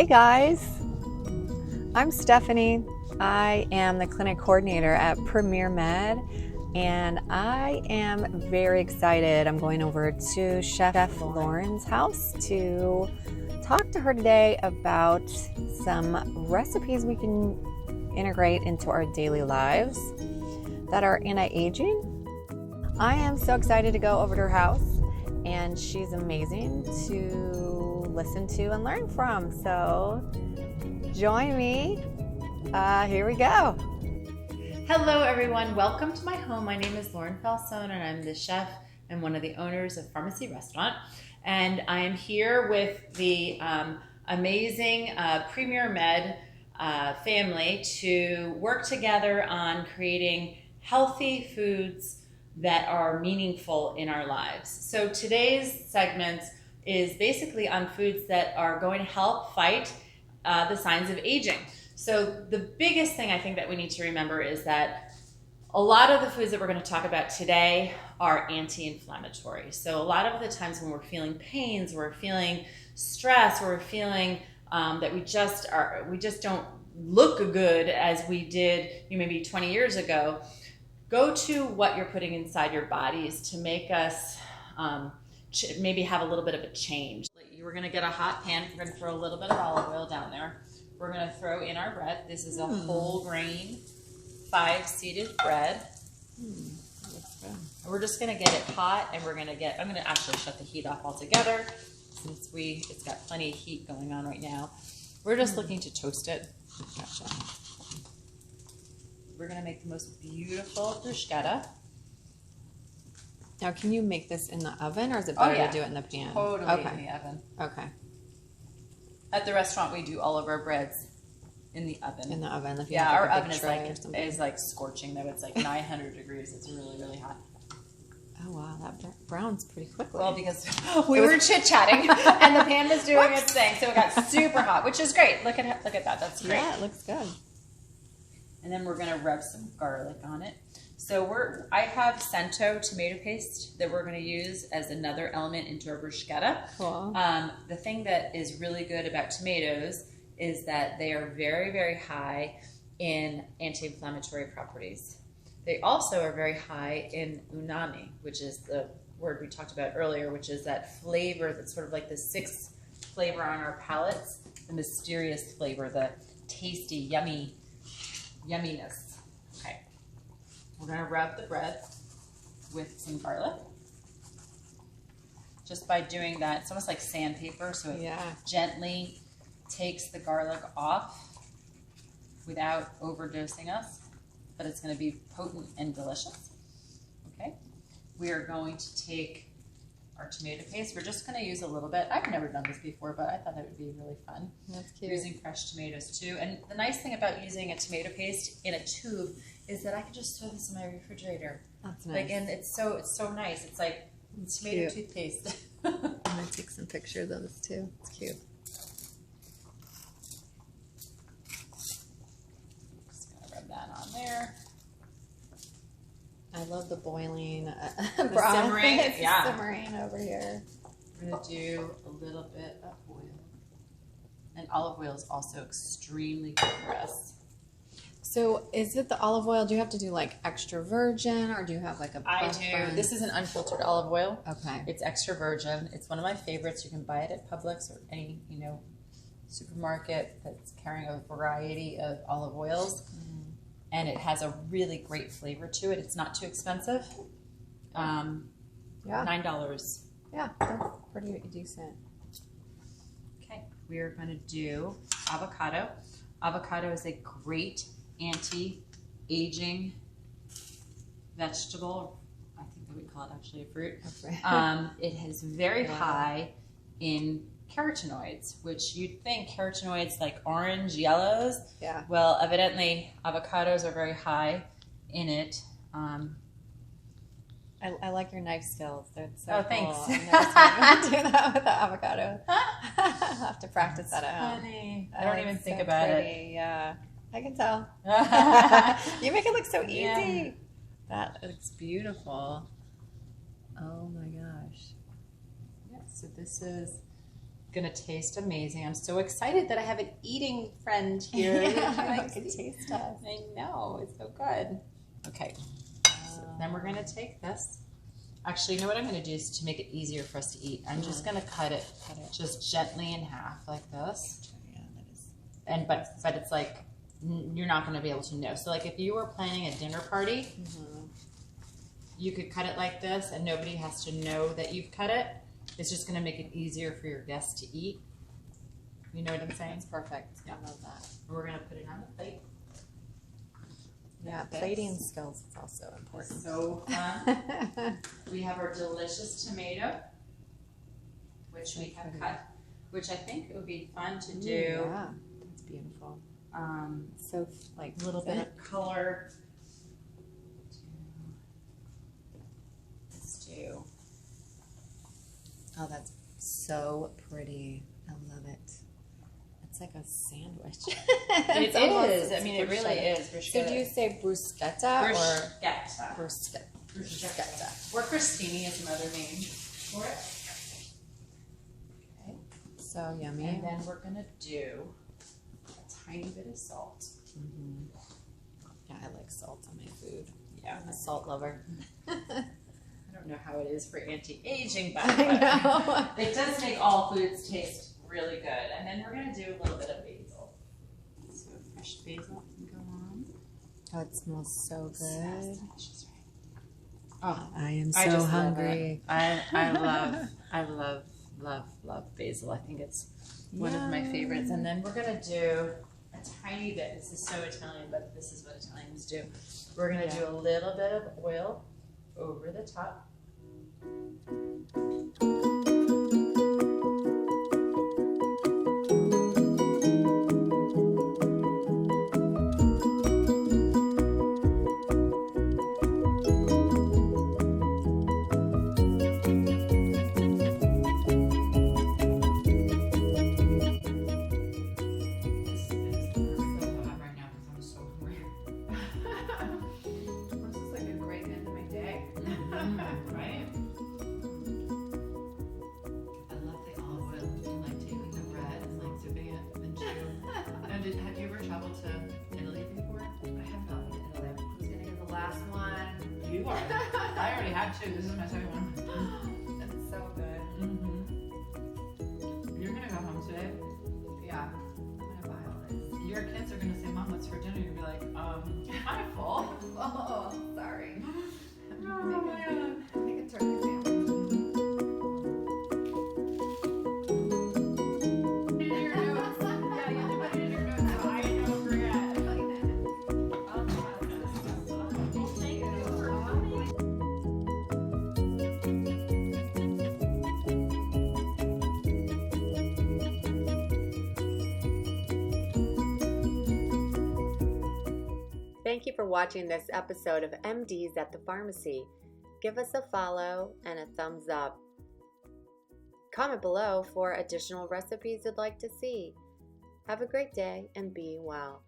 Hey guys, I'm Stephanie. I am the clinic coordinator at Premier Med, and I am very excited. I'm going over to Chef Lauren's house to talk to her today about some recipes we can integrate into our daily lives that are anti-aging. I am so excited to go over to her house, and she's amazing to listen to and learn from. So join me. Here we go. Hello everyone, welcome to my home. My name is Lauren Falsone and I'm the chef and one of the owners of Pharmacy Restaurant. And I am here with the amazing Premier Med family to work together on creating healthy foods that are meaningful in our lives. So today's segment is basically on foods that are going to help fight the signs of aging. So the biggest thing I think that we need to remember is that a lot of the foods that we're going to talk about today are anti-inflammatory. So a lot of the times when we're feeling pains, we're feeling stress, we're feeling that we just don't look good as we did maybe 20 years ago, go to what you're putting inside your bodies to make us maybe have a little bit of a change. We're going to get a hot pan. We're going to throw a little bit of olive oil down there. We're going to throw in our bread. This is a whole grain, 5-seeded bread. That looks good. And we're just going to get it hot, and I'm going to actually shut the heat off altogether since it's got plenty of heat going on right now. We're just looking to toast it. Gotcha. We're going to make the most beautiful bruschetta. Now, can you make this in the oven, or is it better yeah. to do it in the pan? Totally in the oven. Okay. At the restaurant, we do all of our breads in the oven. In the oven. If you Yeah, have our like a oven big tray is like scorching though. It's like 900 degrees. It's really, really hot. Oh wow, that browns pretty quickly. Well, because we were chit-chatting and the pan was doing its thing, so it got super hot, which is great. Look at that. That's great. Yeah, it looks good. And then we're gonna rub some garlic on it. So I have Cento tomato paste that we're going to use as another element into our bruschetta. Cool. The thing that is really good about tomatoes is that they are very, very high in anti-inflammatory properties. They also are very high in umami, which is the word we talked about earlier, which is that flavor that's sort of like the sixth flavor on our palates, the mysterious flavor, the tasty, yumminess. Okay. We're going to rub the bread with some garlic. Just by doing that, it's almost like sandpaper, so it gently takes the garlic off without overdosing us, but it's going to be potent and delicious. Okay, we are going to take our tomato paste. We're just going to use a little bit. I've never done this before, but I thought that would be really fun. That's cute. Using fresh tomatoes too. And the nice thing about using a tomato paste in a tube is that I can just throw this in my refrigerator. That's nice. Like, and it's so nice. It's like tomato toothpaste. I'm gonna take some pictures of this too. It's cute. Just gonna rub that on there. I love the boiling The broth. simmering, It's yeah. simmering over here. We're gonna do a little bit of oil. And olive oil is also extremely good for us. So is it the olive oil? Do you have to do like extra virgin, or do you have like a preference? This is an unfiltered olive oil. Okay. It's extra virgin. It's one of my favorites. You can buy it at Publix or any, supermarket that's carrying a variety of olive oils. And it has a really great flavor to it. It's not too expensive. Yeah. $9. Yeah, that's pretty decent. Okay, we are going to do avocado. Avocado is a great anti-aging vegetable. I think that we call it actually a fruit. Okay. It is very high in carotenoids, which you'd think carotenoids like orange, yellows. Yeah. Well, evidently avocados are very high in it. I like your knife skills. They're so Oh, cool. thanks. I've never seen you do that with the avocado. I'll have to practice that at home. Funny. I don't even think so about pretty. Yeah, I can tell. You make it look so easy. Yeah. That looks beautiful. Oh my gosh. Yeah, so this is gonna taste amazing. I'm so excited that I have an eating friend here. Yeah, can taste us. I know, it's so good. Okay, so then we're gonna take this. Actually, you know what I'm gonna do is to make it easier for us to eat. I'm just gonna cut it just gently in half like this. Yeah, that is. And but it's like you're not gonna be able to know. So like if you were planning a dinner party, you could cut it like this, and nobody has to know that you've cut it. It's just going to make it easier for your guests to eat. You know what I'm saying? It's perfect. Yeah. I love that. We're going to put it on the plate. Yeah, plating skills is also important. So fun. We have our delicious tomato, which we have cut, which I think it would be fun to do. Yeah, that's beautiful. So like A little bit of color. Let's do. Oh, that's so pretty. I love it. It's like a sandwich. It is. I mean, it really bruschetta. is. Bruschetta. So do you say bruschetta or Bruschetta. bruschetta? Bruschetta. Or crostini is another name for it. Okay. So yummy. And then we're going to do a tiny bit of salt. Yeah, I like salt on my food. Yeah. I'm a salt lover. I don't know how it is for anti-aging, but I know. it does make all foods taste really good. And then we're going to do a little bit of basil. So fresh basil can go on. Oh, it smells so good. Smells delicious, right? Oh, I am I so just hungry. I love basil. I think it's one of my favorites. And then we're going to do a tiny bit. This is so Italian, but this is what Italians do. We're going to do a little bit of oil over the top. Right? I love the olive oil and like taking the bread and like dipping it into. Have you ever traveled to Italy before? I have not been to Italy. Who's gonna get the last one? You are. I already had two. This is my second one. That's so good. You're gonna go home today. Yeah, I'm gonna buy all this. Your kids are gonna say, "Mom, what's for dinner?" You're gonna be like, "I'm full." Oh, sorry. Oh my god. Make a turkey sandwich. In your notes. Yeah, you have to put it in your notes so I don't forget. Thank you for coming. Thank you for watching this episode of MDs at the Pharmacy. Give us a follow and a thumbs up. Comment below for additional recipes you'd like to see. Have a great day and be well.